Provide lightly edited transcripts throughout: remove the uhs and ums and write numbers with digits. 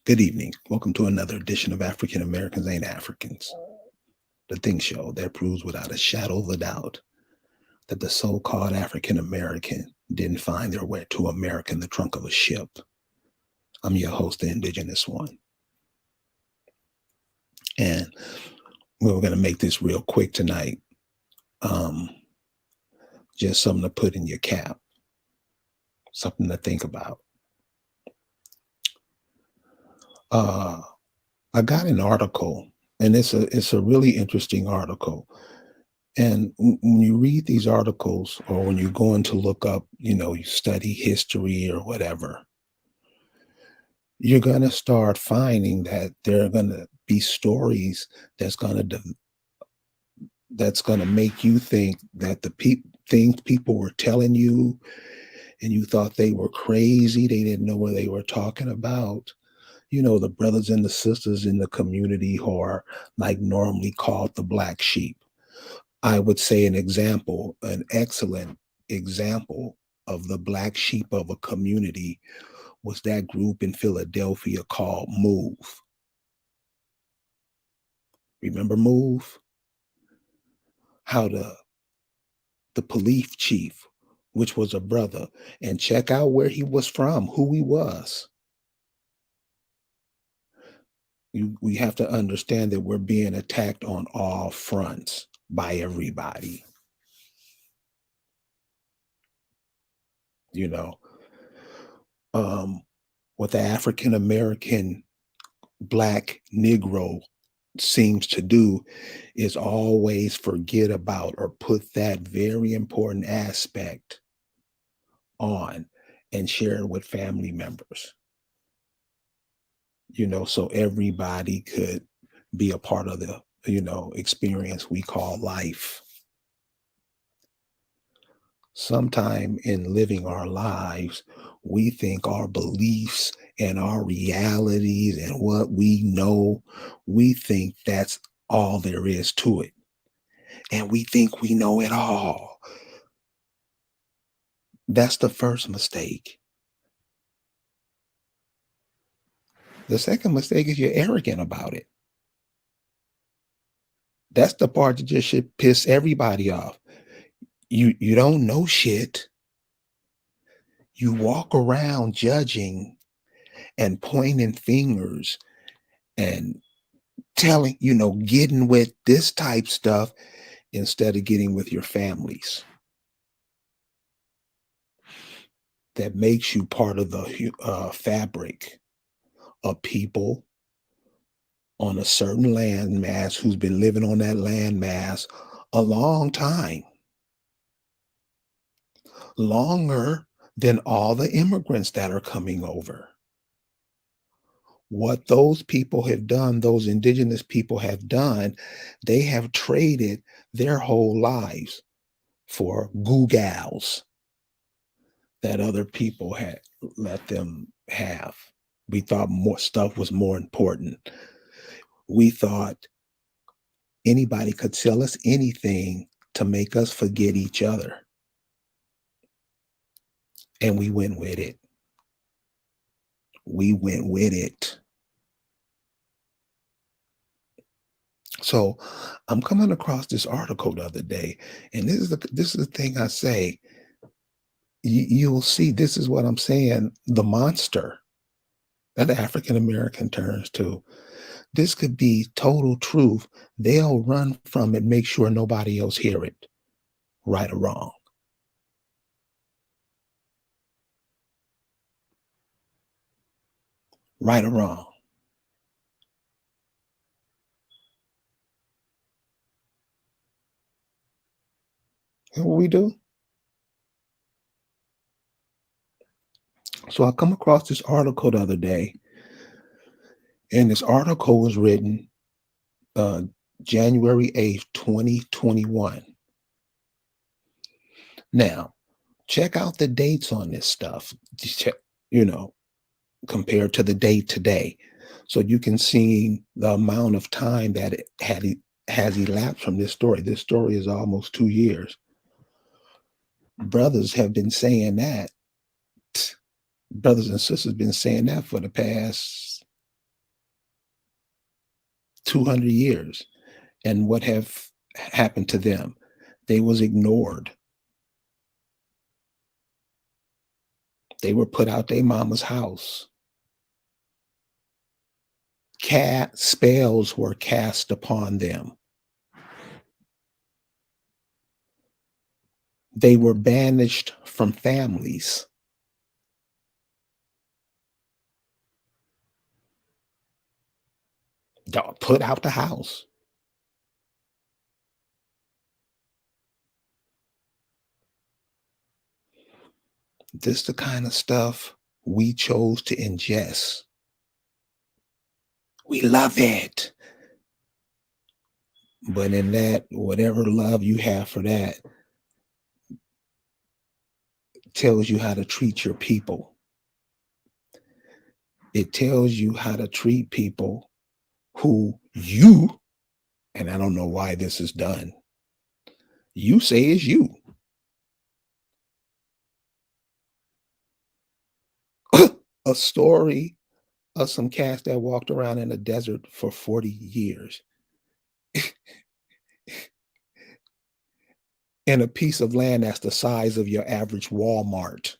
Good evening. Welcome to another edition of African Americans Ain't Africans, the Think Show that proves without a shadow of a doubt that the so called African American didn't find their way to America in the trunk of a ship. I'm your host, the Indigenous One. And we're going to make this real quick tonight. Um, just something to put in your cap, something to think about. Uh, I got an article, and it's a really interesting article. And when you read these articles or when you're going to look up, you study history or whatever, you're going to start finding that there are going to be stories that's going to that's going to make you think that the things people were telling you and you thought they were crazy, they didn't know what they were talking about. The brothers and the sisters in the community who are like normally called the black sheep. I would say an excellent example of the black sheep of a community was that group in Philadelphia called Move. Remember Move? How the police chief, which was a brother, and check out where he was from, who he was. We have to understand that we're being attacked on all fronts by everybody. You know, um, what the African American black Negro seems to do is always forget about or put that very important aspect on and share it with family members, so everybody could be a part of the, experience we call life. Sometime in living our lives, we think our beliefs and our realities and what we know, we think that's all there is to it. And we think we know it all. That's the first mistake. The second mistake is you're arrogant about it. That's the part that just should piss everybody off. You don't know shit. You walk around judging and pointing fingers and telling, getting with this type stuff instead of getting with your families. That makes you part of the fabric of people on a certain land mass who's been living on that land mass a long time, longer than all the immigrants that are coming over. What those people have done, those indigenous people have done, they have traded their whole lives for googals that other people had let them have. We thought more stuff was more important. We thought anybody could sell us anything to make us forget each other. And we went with it. We went with it. So I'm coming across this article the other day, and this is the thing I say. You'll see. This is what I'm saying. The monster that the African American turns to. This could be total truth. They'll run from it, make sure nobody else hear it, right or wrong. Right or wrong. That's what we do. So I come across this article the other day, and this article was written uh, January 8th, 2021. Now, check out the dates on this stuff, you know, compared to the date today. So you can see the amount of time that has elapsed from this story. This story is almost 2 years. Brothers have been saying that. Brothers and sisters been saying that for the past 200 years. And what have happened to them? They was ignored. They were put out their mama's house. Cat spells were cast upon them. They were banished from families. Put out the house. This the kind of stuff we chose to ingest. We love it. But in that, whatever love you have for that tells you how to treat your people. It tells you how to treat people who you, and I don't know why this is done, you say is you. A story of some cats that walked around in the desert for 40 years in a piece of land that's the size of your average Walmart.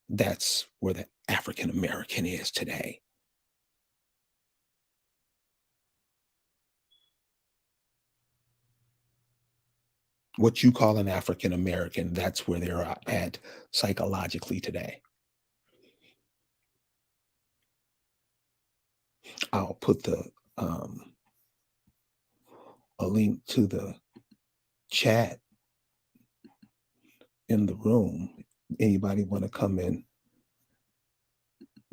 That's where the African American is today. What you call an African American, that's where they're at psychologically today. I'll put a link to the chat in the room. Anybody want to come in,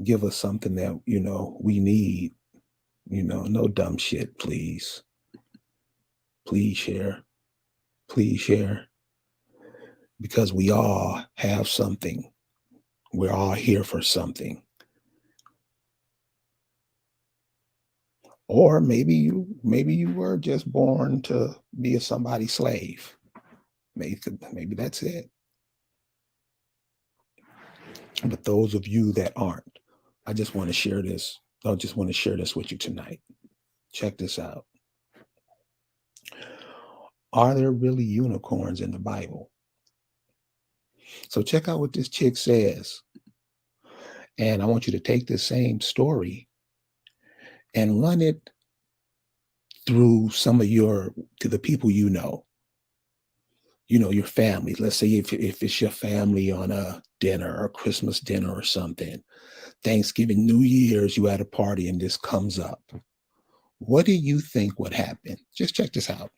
give us something that we need? No dumb shit, please. Please share. Please share. Because we all have something. We're all here for something. Or maybe you were just born to be a somebody's slave. Maybe that's it. But those of you that aren't, I just want to share this. I just want to share this with you tonight. Check this out. Are there really unicorns in the Bible? So check out what this chick says. And I want you to take this same story and run it through to the people your family. Let's say if it's your family on a dinner or Christmas dinner or something, Thanksgiving, New Year's, you at a party and this comes up. What do you think would happen? Just check this out.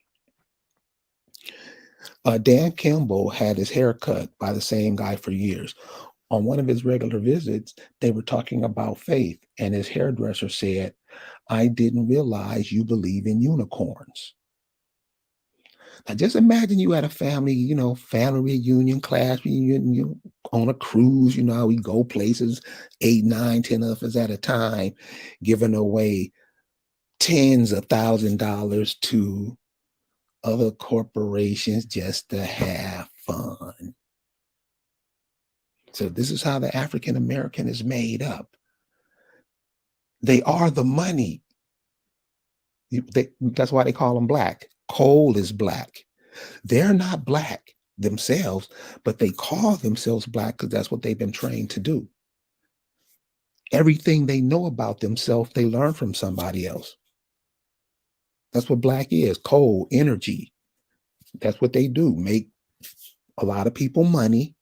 Dan Kimball had his hair cut by the same guy for years. On one of his regular visits, they were talking about faith, and his hairdresser said, "I didn't realize you believe in unicorns." Now, just imagine you at a family, family reunion, class reunion, on a cruise, how we go places, 8, 9, 10 of us at a time, giving away tens of $1,000s to other corporations just to have fun. So this is how the African American is made up. They are the money. That's why they call them black. Coal is black. They're not black themselves, but they call themselves black because that's what they've been trained to do. Everything they know about themselves, they learn from somebody else. That's what black is. Coal, energy. That's what they do. Make a lot of people money.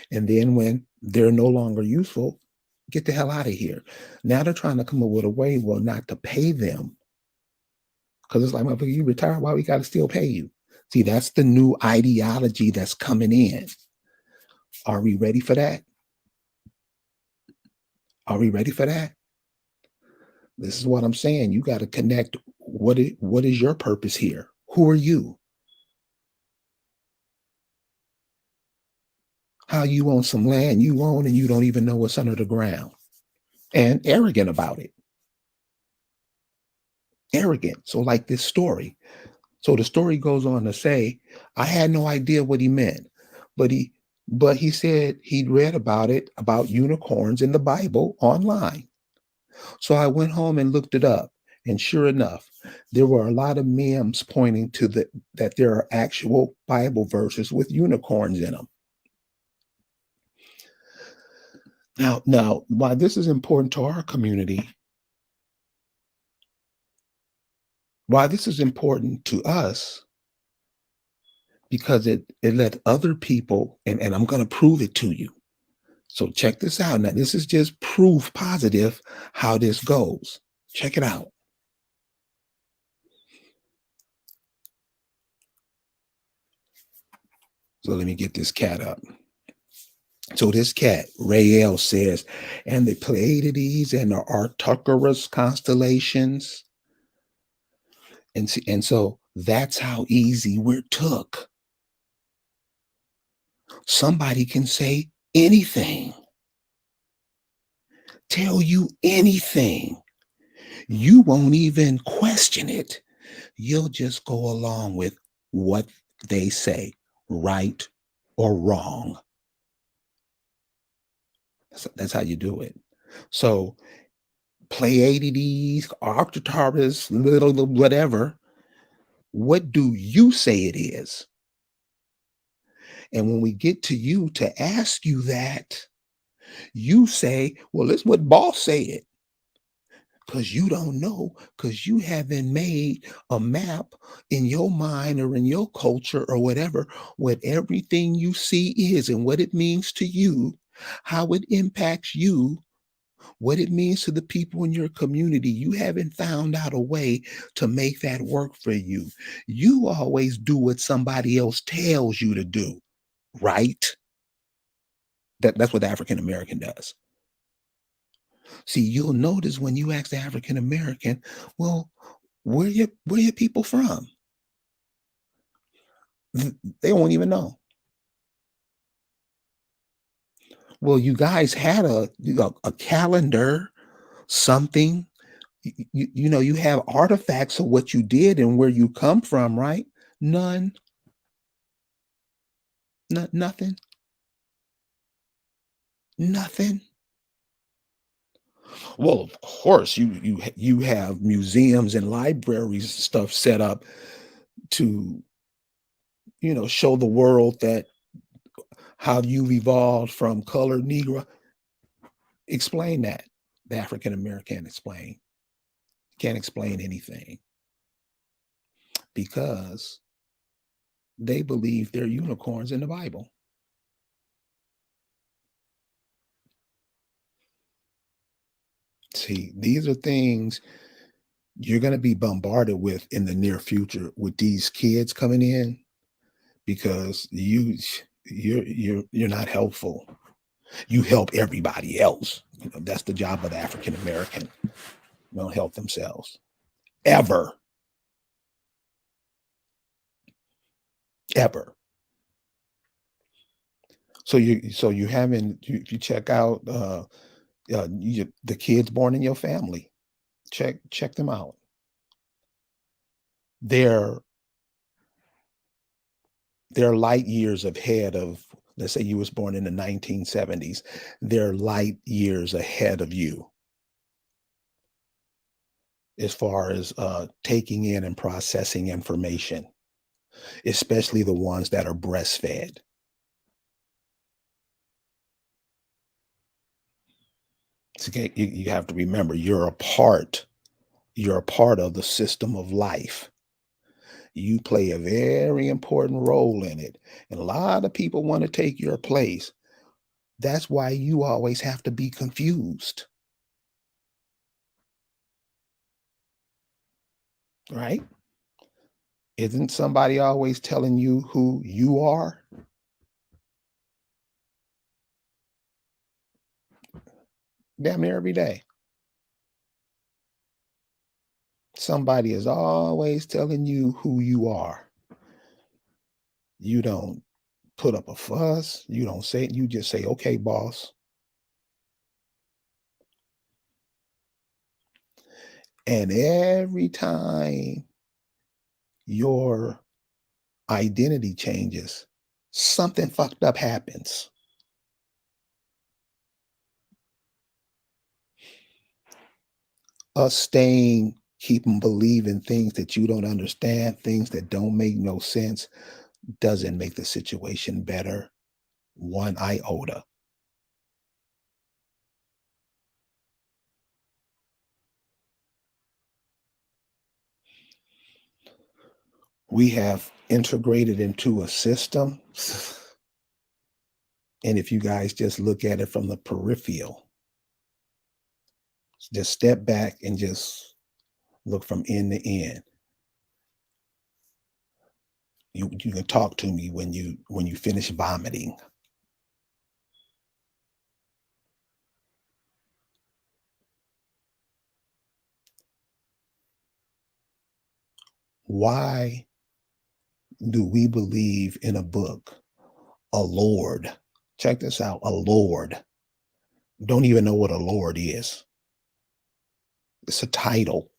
And then when they're no longer useful, get the hell out of here. Now they're trying to come up with a way, not to pay them. Because it's like, motherfucker, you retire, why we got to still pay you? See, that's the new ideology that's coming in. Are we ready for that? Are we ready for that? This is what I'm saying. You got to connect. What is your purpose here? Who are you? How you own some land you own and you don't even know what's under the ground. And arrogant about it. Arrogant. So like this story. So the story goes on to say, I had no idea what he meant, but he said he'd read about it, about unicorns in the Bible online. So I went home and looked it up. And sure enough, there were a lot of memes pointing to that there are actual Bible verses with unicorns in them. Now, why this is important to our community, why this is important to us, because it let other people, and I'm going to prove it to you. So check this out. Now, this is just proof positive how this goes. Check it out. So let me get this cat up. So this cat, Rael, says, and the Pleiades and the Arcturus constellations. And so that's how easy we're took. Somebody can say anything, tell you anything. You won't even question it. You'll just go along with what they say, right or wrong. That's how you do it. So Pleiades, Arcturus, little whatever. What do you say it is? And when we get to you to ask you that, you say, well, it's what boss said. Because you don't know, because you haven't made a map in your mind or in your culture or whatever, what everything you see is and what it means to you, how it impacts you, what it means to the people in your community. You haven't found out a way to make that work for you. You always do what somebody else tells you to do, right? That's what the African American does. See, you'll notice when you ask the African American, well, where your people from? They won't even know. Well, you guys had a calendar, something. You have artifacts of what you did and where you come from, right? None, nothing, nothing. Well, of course, you have museums and libraries and stuff set up to show the world that how you've evolved from colored Negro. Explain that. The African American explain. Can't explain anything because they believe they're unicorns in the Bible. See, these are things you're going to be bombarded with in the near future with these kids coming in because you're not helpful. You help everybody else. That's the job of the African American. They don't help themselves ever, ever. So you haven't you check out the kids born in your family. Check them out. They're they're light years ahead of, let's say you was born in the 1970s. They're light years ahead of you as far as taking in and processing information, especially the ones that are breastfed. It's okay, you have to remember you're a part of the system of life. You play a very important role in it. And a lot of people want to take your place. That's why you always have to be confused, right? Isn't somebody always telling you who you are? Damn near every day. Somebody is always telling you who you are. You don't put up a fuss. You don't say it. You just say, okay, boss. And every time your identity changes, something fucked up happens. Us staying Keep them believing things that you don't understand, things that don't make no sense, doesn't make the situation better one iota. We have integrated into a system. And if you guys just look at it from the peripheral, just step back and just look from end to end. You can talk to me when you finish vomiting. Why do we believe in a book, a Lord? Check this out, a Lord. Don't even know what a Lord is. It's a title.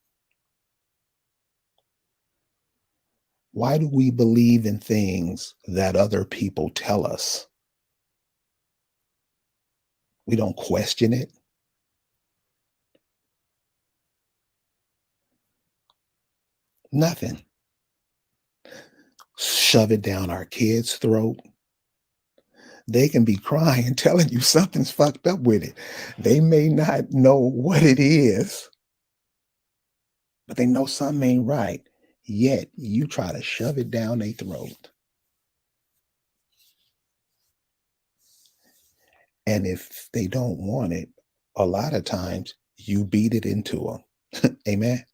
Why do we believe in things that other people tell us? We don't question it. Nothing. Shove it down our kids' throat. They can be crying, telling you something's fucked up with it. They may not know what it is, but they know something ain't right. Yet you try to shove it down their throat. And if they don't want it, a lot of times you beat it into them. Amen.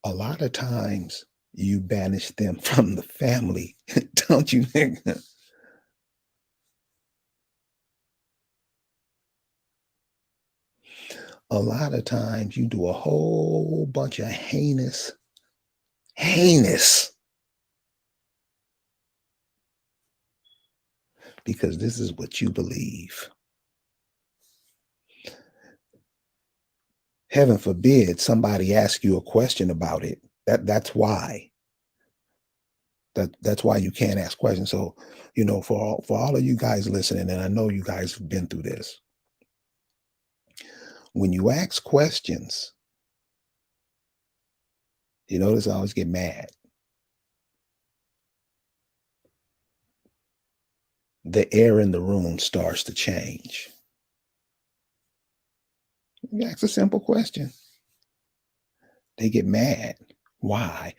A lot of times you banish them from the family, don't you think? A lot of times you do a whole bunch of heinous, because this is what you believe. Heaven forbid somebody asks you a question about it. That's why. That's why you can't ask questions. So, for all of you guys listening, and I know you guys have been through this. When you ask questions, you notice I always get mad. The air in the room starts to change. You ask a simple question, they get mad. Why?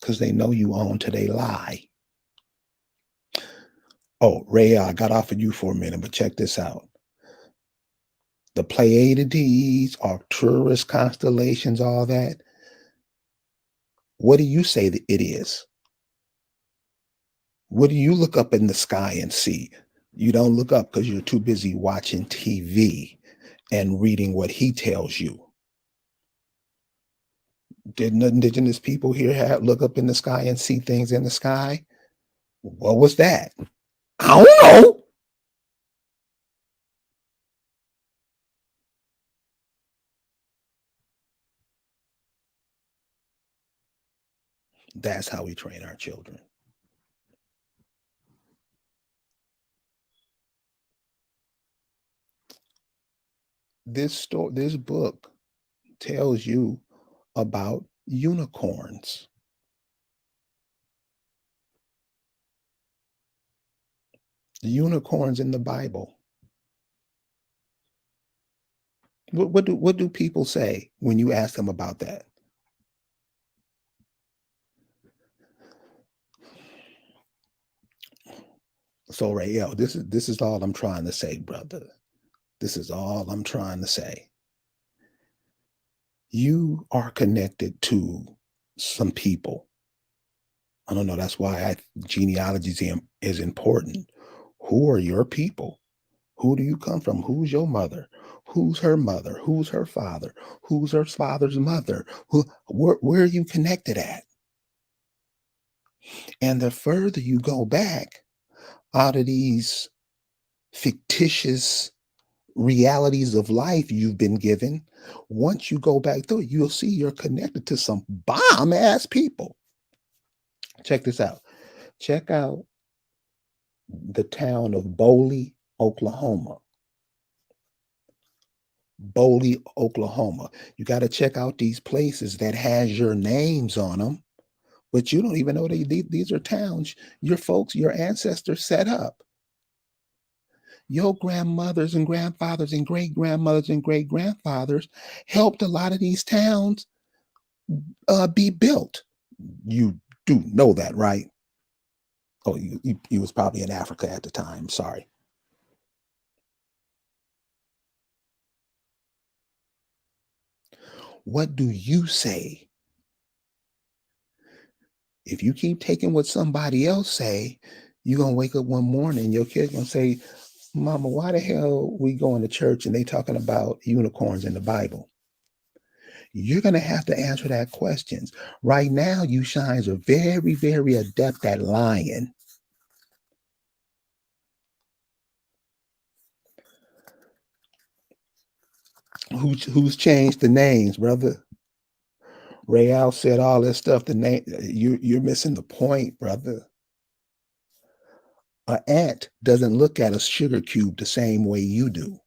Because they know you own to they lie. Oh, Ray, I got off of you for a minute, but check this out. The Pleiades, Arcturus constellations, all that. What do you say that it is? What do you look up in the sky and see? You don't look up because you're too busy watching TV and reading what he tells you. Didn't indigenous people here look up in the sky and see things in the sky? What was that? I don't know. That's how we train our children. This book tells you about unicorns. Unicorns in the Bible. What do people say when you ask them about that? So Rael, this is all I'm trying to say, brother. This is all I'm trying to say. You are connected to some people. I don't know. That's why genealogy is important. Who are your people? Who do you come from? Who's your mother? Who's her mother? Who's her father? Who's her father's mother? Where are you connected at? And the further you go back out of these fictitious realities of life you've been given, once you go back through it, you'll see you're connected to some bomb ass people. Check this out. Check out the town of Boley, Oklahoma. Bowley, Oklahoma. You got to check out these places that has your names on them, but you don't even know these are towns your folks, your ancestors set up. Your grandmothers and grandfathers and great grandmothers and great grandfathers helped a lot of these towns be built. You do know that, right? Oh, you was probably in Africa at the time. Sorry. What do you say if you keep taking what somebody else say? You're gonna wake up one morning, your kid's gonna say, "Mama, why the hell we going to church and they talking about unicorns in the Bible?" You're gonna have to answer that questions. Right now, you shines are very, very adept at lying. Who's changed the names, brother? Real said all this stuff. The name you're missing the point, brother. An ant doesn't look at a sugar cube the same way you do.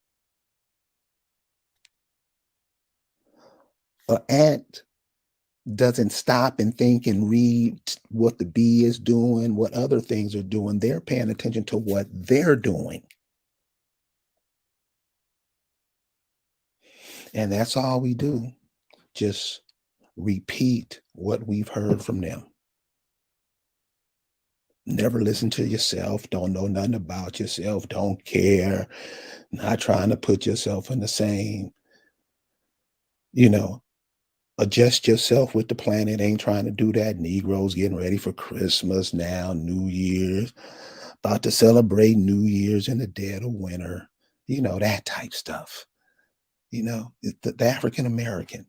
An ant doesn't stop and think and read what the bee is doing, what other things are doing. They're paying attention to what they're doing. And that's all we do. Just repeat what we've heard from them. Never listen to yourself. Don't know nothing about yourself. Don't care. Not trying to put yourself in the same, you know, adjust yourself with the planet. Ain't trying to do that. Negroes getting ready for Christmas now, New Year's, about to celebrate New Year's in the dead of winter. That type stuff. The African American,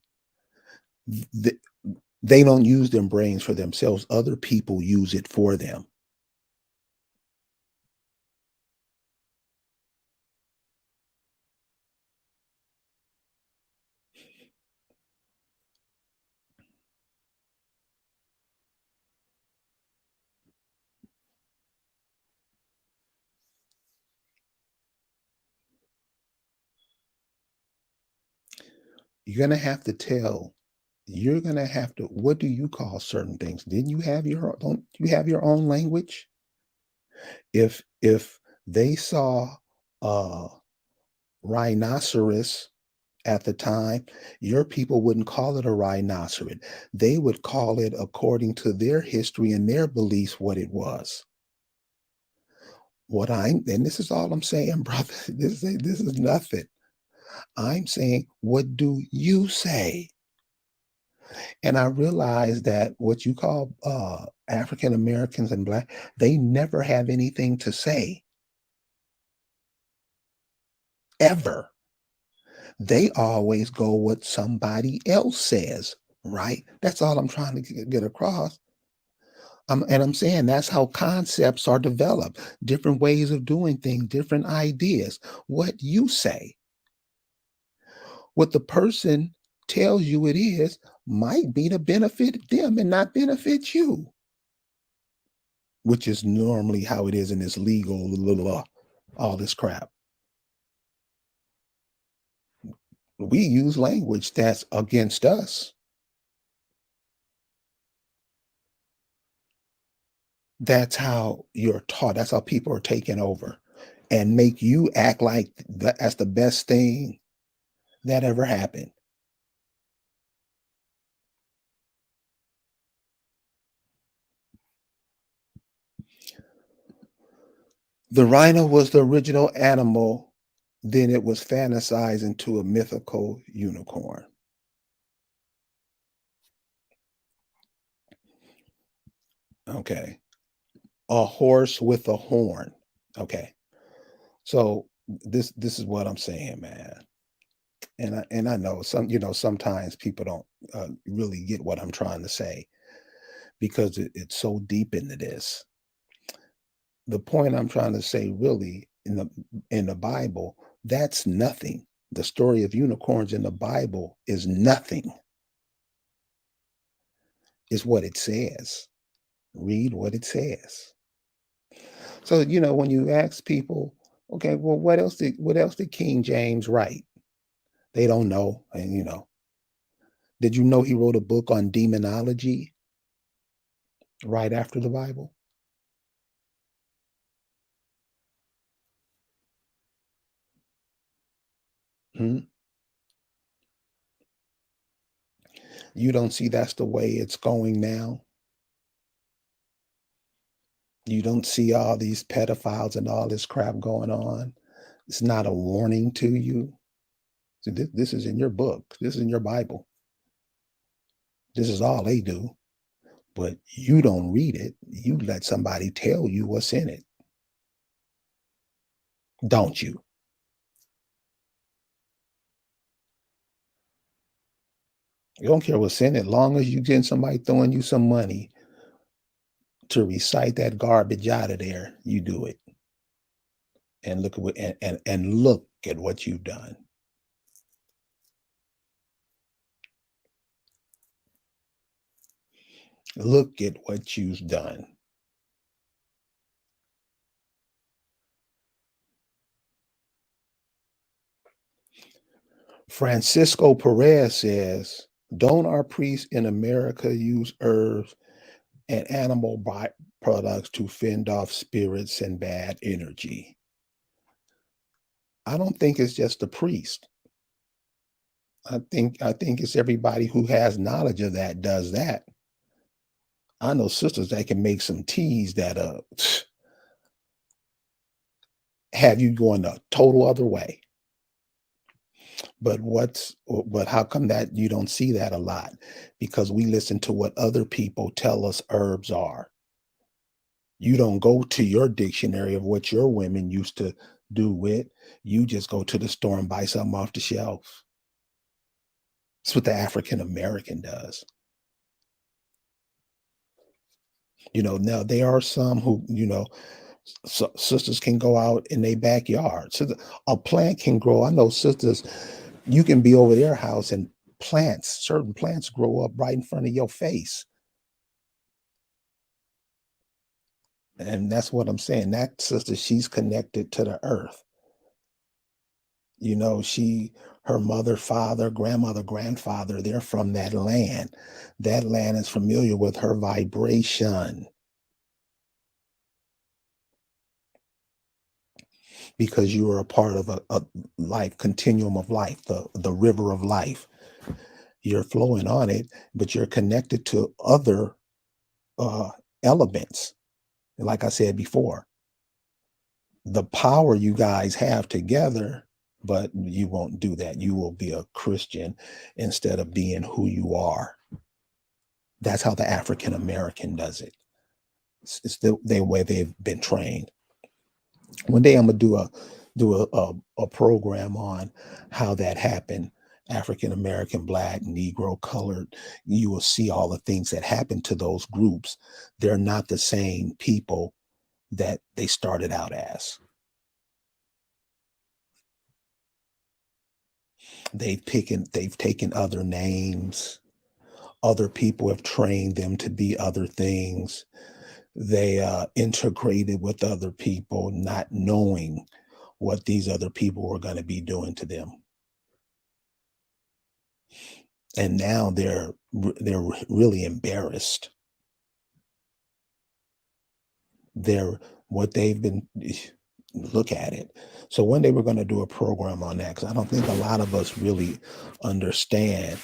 th- they don't use their brains for themselves. Other people use it for them. You're gonna have to tell. You're gonna have to. What do you call certain things? Didn't you have your? Don't you have your own language? If they saw a rhinoceros at the time, your people wouldn't call it a rhinoceros. They would call it according to their history and their beliefs what it was. And this is all I'm saying, brother. This is nothing. I'm saying, what do you say? And I realize that what you call African Americans and Black, they never have anything to say ever. They always go what somebody else says, right? That's all I'm trying to get across. And I'm saying that's how concepts are developed, different ways of doing things, different ideas. What you say, what the person tells you it is, might be to benefit them and not benefit you, which is normally how it is in this legal, all this crap. We use language that's against us. That's how you're taught. That's how people are taken over and make you act like that's the best thing that ever happened. The rhino was the original animal, then it was fantasized into a mythical unicorn. Okay. A horse with a horn. Okay. So this is what I'm saying, man. And I know sometimes people don't really get what I'm trying to say because it's so deep into this. The point I'm trying to say really in the Bible, that's nothing. The story of unicorns in the Bible is nothing. Is what it says. Read what it says. So when you ask people, okay, well, what else did King James write? They don't know. And did you know he wrote a book on demonology right after the Bible? Hmm? You don't see that's the way it's going now. You don't see all these pedophiles and all this crap going on. It's not a warning to you. So this is in your book. This is in your Bible. This is all they do. But you don't read it. You let somebody tell you what's in it, don't you? You don't care what's in it, long as you get somebody throwing you some money to recite that garbage out of there, you do it. And look at what and look at what you've done. Look at what you've done. Francisco Perez says, don't our priests in America use herbs and animal products to fend off spirits and bad energy? I don't think it's just the priest. I think it's everybody who has knowledge of that does that. I know sisters that can make some teas that have you going a total other way. But how come that you don't see that a lot? Because we listen to what other people tell us herbs are. You don't go to your dictionary of what your women used to do with. You just go to the store and buy something off the shelf. That's what the African American does. Now there are some who, sisters can go out in their backyard. So a plant can grow. I know sisters, you can be over their house and certain plants grow up right in front of your face. And that's what I'm saying. That sister, she's connected to the earth. Her mother, father, grandmother, grandfather, they're from that land. That land is familiar with her vibration because you are a part of a life continuum of life, the river of life. You're flowing on it, but you're connected to other uh, elements. Like I said before, the power you guys have together, but you won't do that. You will be a Christian instead of being who you are. That's how the African American does it. It's the way they've been trained. One day I'm gonna do a program on how that happened. African American, Black, Negro, colored. You will see all the things that happen to those groups. They're not the same people that they started out as. They've taken other names. Other people have trained them to be other things. They integrated with other people, not knowing what these other people were going to be doing to them. And now they're really embarrassed. They're what they've been. Look at it. So one day we're going to do a program on that because I don't think a lot of us really understand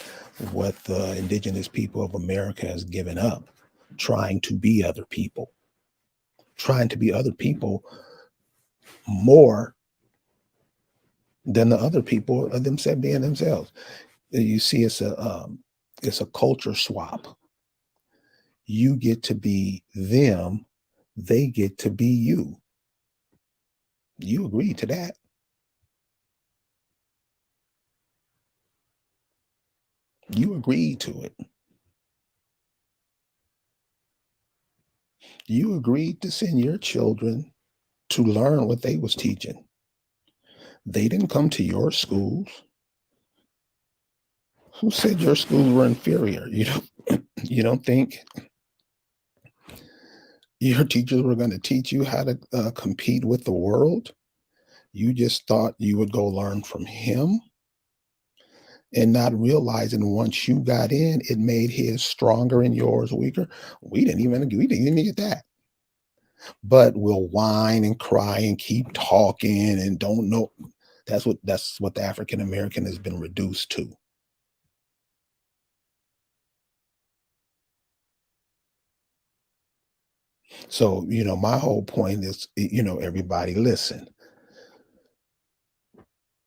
what the indigenous people of America has given up, trying to be other people, trying to be other people more than the other people of themselves being themselves. You see, it's a culture swap. You get to be them, they get to be you. You agree to that? You agreed to it. You agreed to send your children to learn what they was teaching. They didn't come to your schools. Who said your schools were inferior? You don't think your teachers were going to teach you how to compete with the world? You just thought you would go learn from him. and not realizing once you got in, it made his stronger and yours weaker. We didn't even get that. But we'll whine and cry and keep talking and don't know. That's what the African American has been reduced to. So, my whole point is, everybody listen.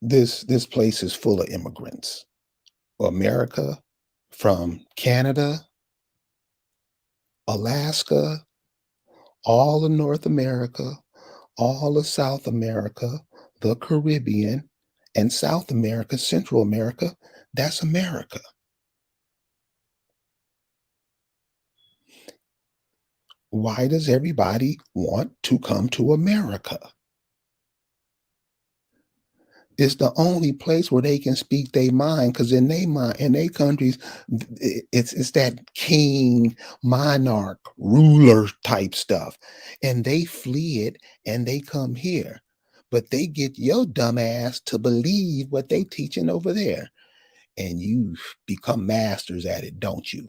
This place is full of immigrants. America, from Canada, Alaska, all of North America, all of South America, the Caribbean, and South America, Central America, that's America. Why does everybody want to come to America? It's the only place where they can speak their mind, because in their mind, in their countries, it's that king, monarch, ruler type stuff, and they flee it and they come here, but they get your dumb ass to believe what they teaching over there, and you become masters at it, don't you?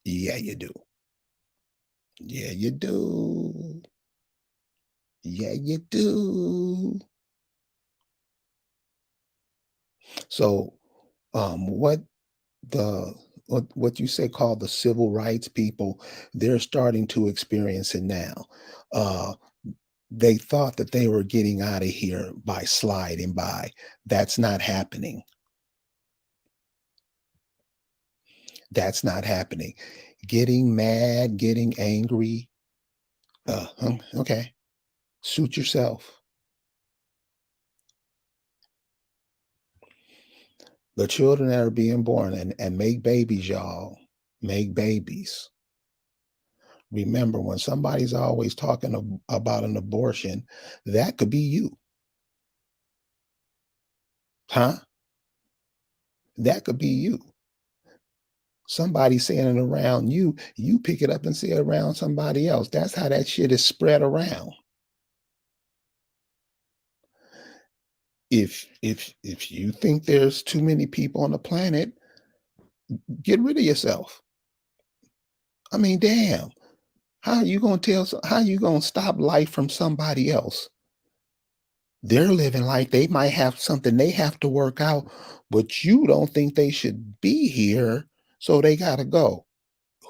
Yeah, you do. Yeah, you do. Yeah, you do. So, what the what you say called the civil rights people, they're starting to experience it now. Uh, they thought that they were getting out of here by sliding by. That's not happening. That's not happening. Getting mad, getting angry. Okay, suit yourself. The children that are being born and make babies, y'all, make babies. Remember, when somebody's always talking about an abortion, that could be you, huh? That could be you. Somebody saying it around you, you pick it up and say it around somebody else. That's how that shit is spread around. If you think there's too many people on the planet, get rid of yourself. I mean, damn. How you gonna stop life from somebody else? They're living life. They might have something they have to work out, but you don't think they should be here, so they gotta go.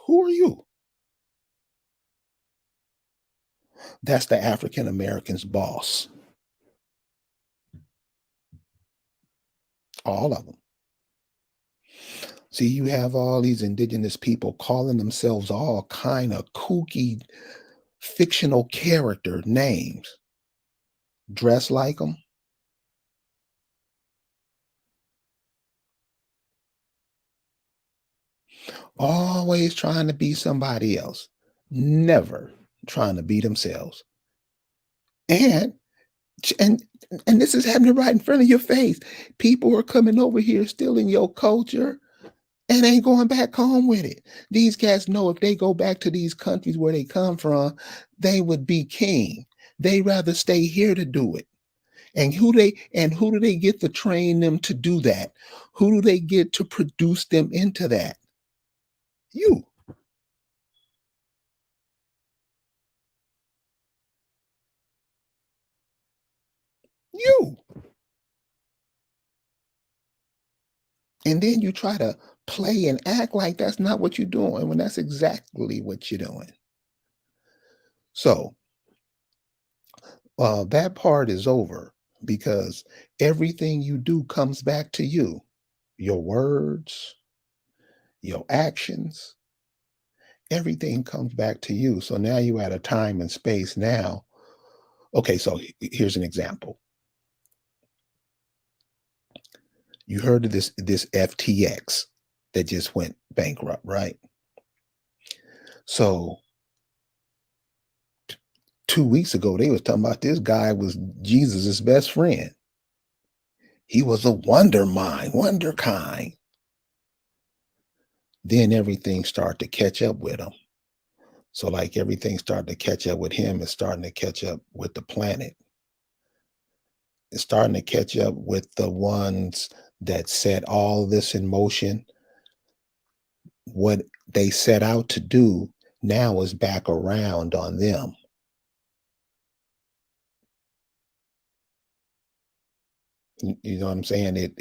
Who are you? That's the African American's boss. All of them. See, you have all these indigenous people calling themselves all kind of kooky fictional character names, dress like them, always trying to be somebody else, never trying to be themselves. And and and this is happening right in front of your face. People are coming over here stealing your culture and ain't going back home with it. These cats know if they go back to these countries where they come from, they would be king. They rather stay here to do it. And who do they get to train them to do that? Who do they get to produce them into that? You. You. And then you try to play and act like that's not what you're doing when that's exactly what you're doing. So that part is over because everything you do comes back to you. Your words, your actions, everything comes back to you. So now you're at a time and space now. Okay, so here's an example. You heard of this FTX that just went bankrupt, right? So 2 weeks ago, they was talking about this guy was Jesus's best friend. He was a wonder mind, wonder kind. Then everything started to catch up with him. So like everything started to catch up with him, it's starting to catch up with the planet. is starting to catch up with the ones that set all this in motion. What they set out to do now is back around on them. You know what I'm saying?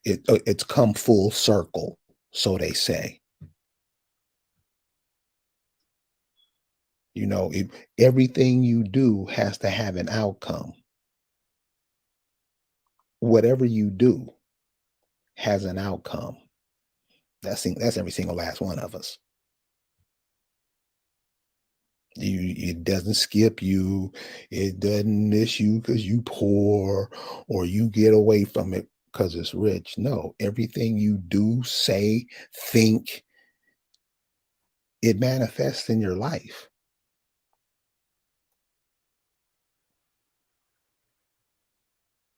It's come full circle, so they say. Everything you do has to have an outcome. Whatever you do has an outcome. That's every single last one of us. It doesn't skip you. It doesn't miss you because you poor, or you get away from it because it's rich. No, everything you do, say, think, it manifests in your life.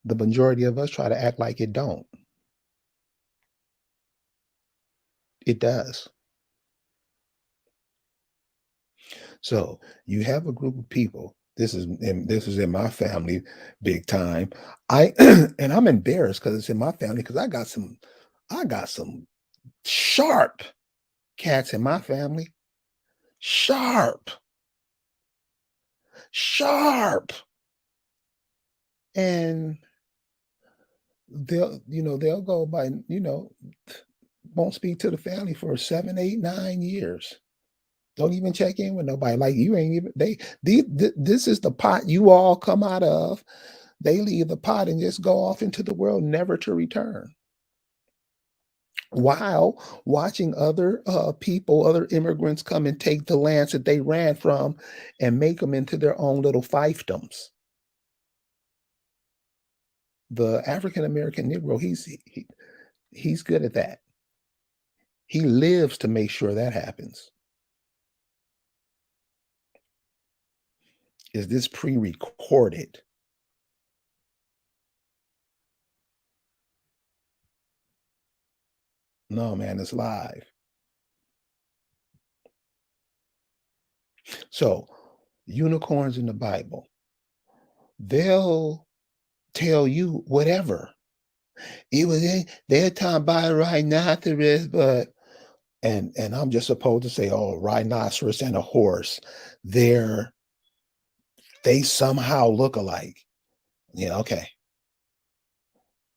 The majority of us try to act like it don't. It does. So you have a group of people. This is in my family, big time. I and I'm embarrassed because it's in my family because I got some sharp cats in my family. Sharp, sharp, and they'll go by, won't speak to the family for 7, 8, 9 years. Don't even check in with nobody. Like you ain't even this is the pot you all come out of. They leave the pot and just go off into the world, never to return. While watching other people, other immigrants come and take the lands that they ran from and make them into their own little fiefdoms. The African American Negro, he's good at that. He lives to make sure that happens. Is this pre-recorded? No, man, it's live. So, unicorns in the Bible, they'll tell you whatever. It was in their time by rhinoceros, but and I'm just supposed to say, oh, rhinoceros and a horse, they're they somehow look alike. Yeah, okay.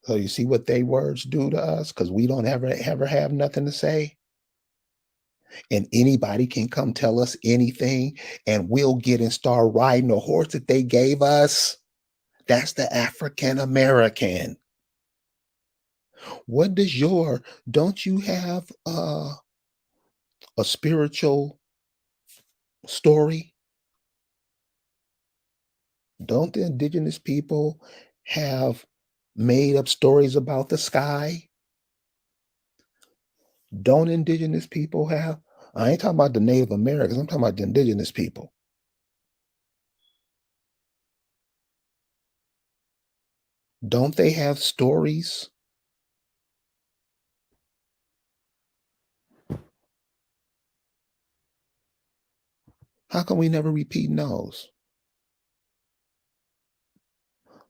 So you see what they words do to us because we don't ever have nothing to say, and anybody can come tell us anything, and we'll get and start riding the horse that they gave us. That's the African American. What does your don't you have a spiritual story? Don't the indigenous people have made up stories about the sky? Don't indigenous people have? I ain't talking about the Native Americans, I'm talking about the indigenous people. Don't they have stories? How come we never repeat those?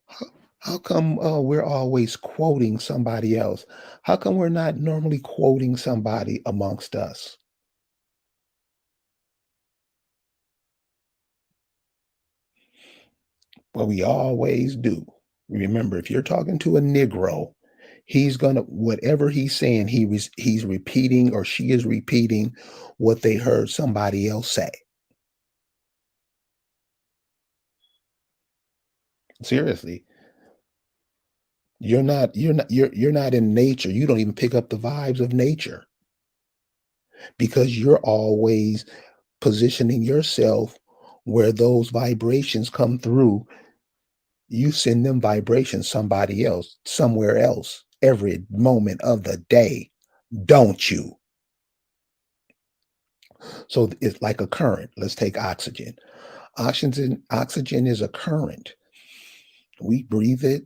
How, how come we're always quoting somebody else? How come we're not normally quoting somebody amongst us? Well, we always do. Remember, if you're talking to a Negro, he's gonna whatever he's saying, he's repeating or she is repeating what they heard somebody else say. Seriously, you're not in nature. You don't even pick up the vibes of nature because you're always positioning yourself where those vibrations come through. You send them vibrations somebody else, somewhere else, every moment of the day, don't you? So it's like a current. Let's take oxygen. Oxygen is a current. We breathe it.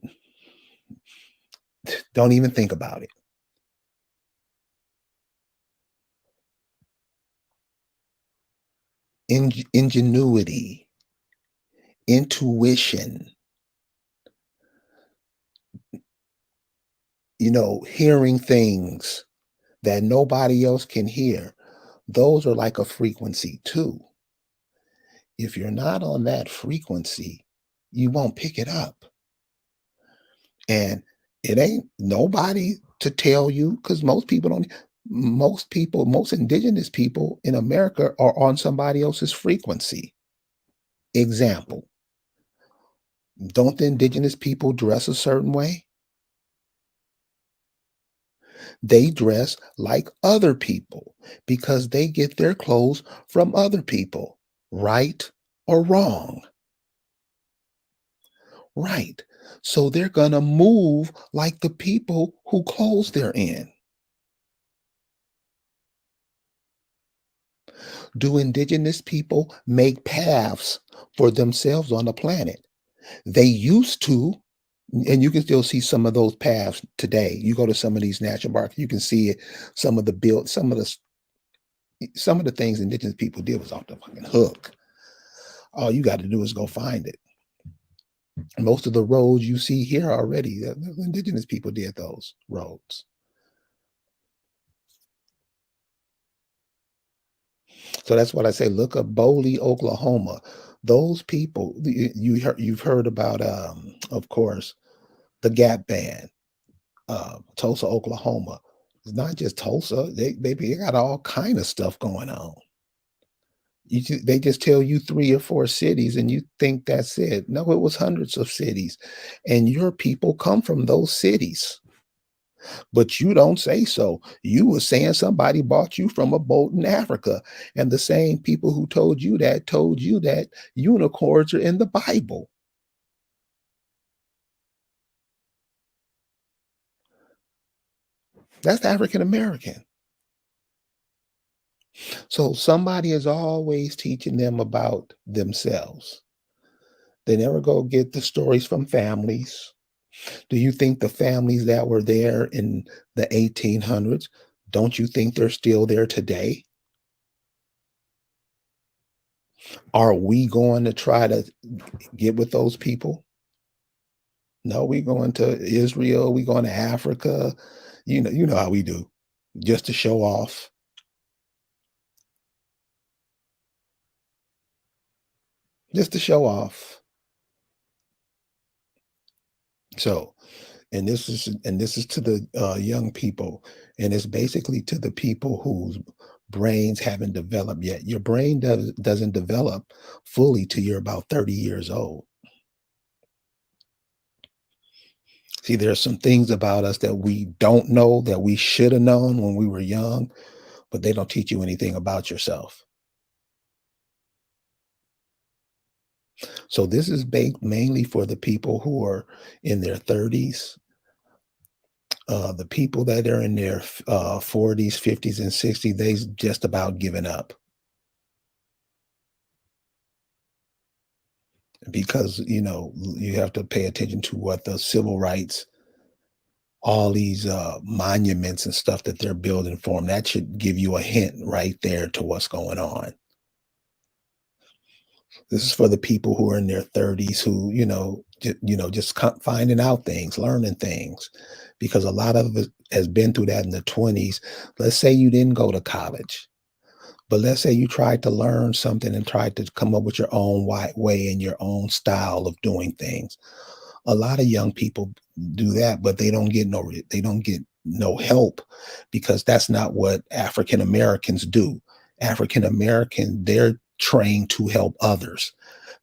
Don't even think about it. Ingenuity, intuition, hearing things that nobody else can hear. Those are like a frequency too. If you're not on that frequency, you won't pick it up. And it ain't nobody to tell you, because most indigenous people in America are on somebody else's frequency. Example, don't the indigenous people dress a certain way? They dress like other people because they get their clothes from other people, right or wrong. Right. So they're going to move like the people who clothes they're in. Do indigenous people make paths for themselves on the planet? They used to, and you can still see some of those paths today. You go to some of these national parks, you can see it. Some of the built, some of the things indigenous people did was off the fucking hook. All you got to do is go find it. Most of the roads you see here already, the indigenous people did those roads. So that's what I say. Look up Bowley, Oklahoma. Those people you've heard about, of course, the Gap Band, Tulsa, Oklahoma. It's not just Tulsa. They got all kind of stuff going on. They just tell you 3 or 4 cities, and you think that's it. No, it was hundreds of cities, and your people come from those cities. But you don't say so. You were saying somebody bought you from a boat in Africa. And the same people who told you that unicorns are in the Bible. That's African American. So somebody is always teaching them about themselves. They never go get the stories from families. Do you think the families that were there in the 1800s, don't you think they're still there today? Are we going to try to get with those people? No, we going to Israel, we going to Africa. You know how we do, just to show off, just to show off. So, and this is to the young people, and it's basically to the people whose brains haven't developed yet. Your brain doesn't develop fully till you're about 30 years old. See, there are some things about us that we don't know that we should have known when we were young, but they don't teach you anything about yourself. So this is mainly for the people who are in their 30s, the people that are in their 40s, 50s, and 60s. They just about given up because you have to pay attention to what the civil rights, all these monuments and stuff that they're building for them. That should give you a hint right there to what's going on. This is for the people who are in their 30s who, just finding out things, learning things, because a lot of it has been through that in the 20s. Let's say you didn't go to college, but let's say you tried to learn something and tried to come up with your own way and your own style of doing things. A lot of young people do that, but they don't get no help because that's not what African Americans do. African American, they're trained to help others.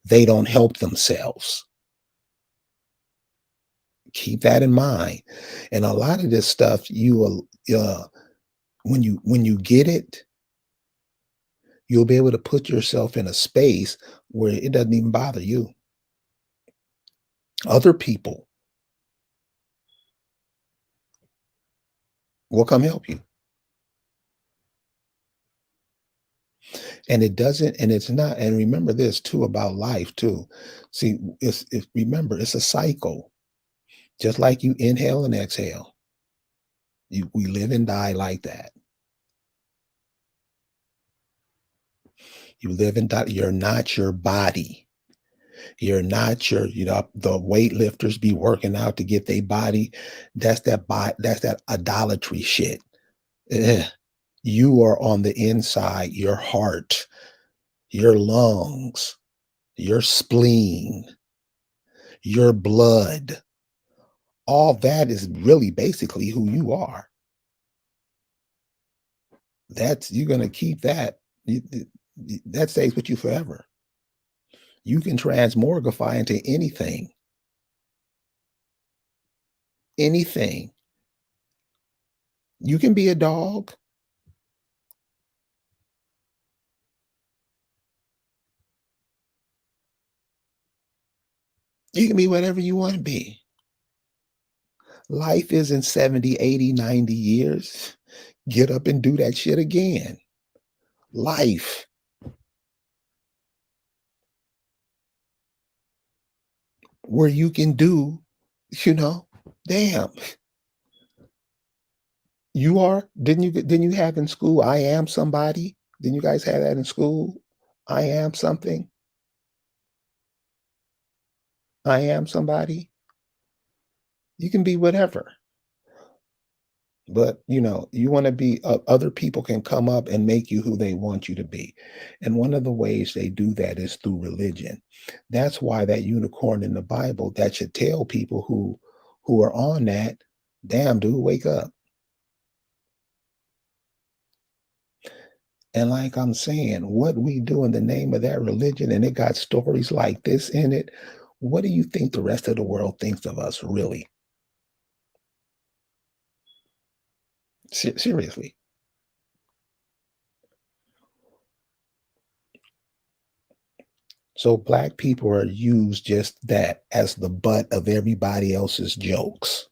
They don't help themselves. Keep that in mind. And a lot of this stuff, you will, when you get it, you'll be able to put yourself in a space where it doesn't even bother you. Other people will come help you. And it doesn't, and it's not, and remember this too about life too. See, remember, it's a cycle. Just like you inhale and exhale. We live and die like that. You live and die. You're not your body. You're not your, the weightlifters be working out to get their body. That's that idolatry shit. Ugh. You are on the inside, your heart, your lungs, your spleen, your blood. All that is really basically who you are. That's you're gonna keep that. That stays with you forever. You can transmogrify into anything, anything. You can be a dog. You can be whatever you want to be. Life isn't 70, 80, 90 years. Get up and do that shit again. Life, where you can do, you know, damn. You are? Didn't you have in school, I am somebody? Didn't you guys have that in school? I am something. I am somebody. You can be whatever. But, you wanna be other people can come up and make you who they want you to be, and one of the ways they do that is through religion. That's why that unicorn in the Bible, that should tell people who are on that, "Damn, dude, wake up." And like I'm saying, what we do in the name of that religion, and it got stories like this in it, what do you think the rest of the world thinks of us, really? Seriously. So black people are used just that as the butt of everybody else's jokes.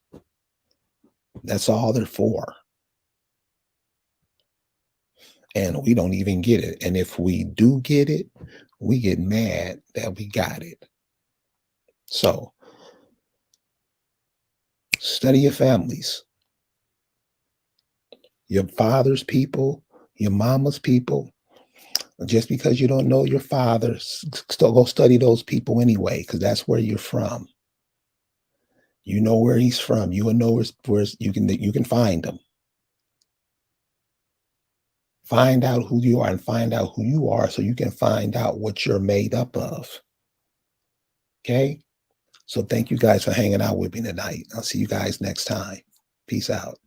That's all they're for. And we don't even get it. And if we do get it, we get mad that we got it. So study your families, your father's people, your mama's people. Just because you don't know your father, still go study those people anyway, because that's where you're from. You know where he's from. You will know where you can find him. Find out who you are and find out who you are so you can find out what you're made up of. Okay? So thank you guys for hanging out with me tonight. I'll see you guys next time. Peace out.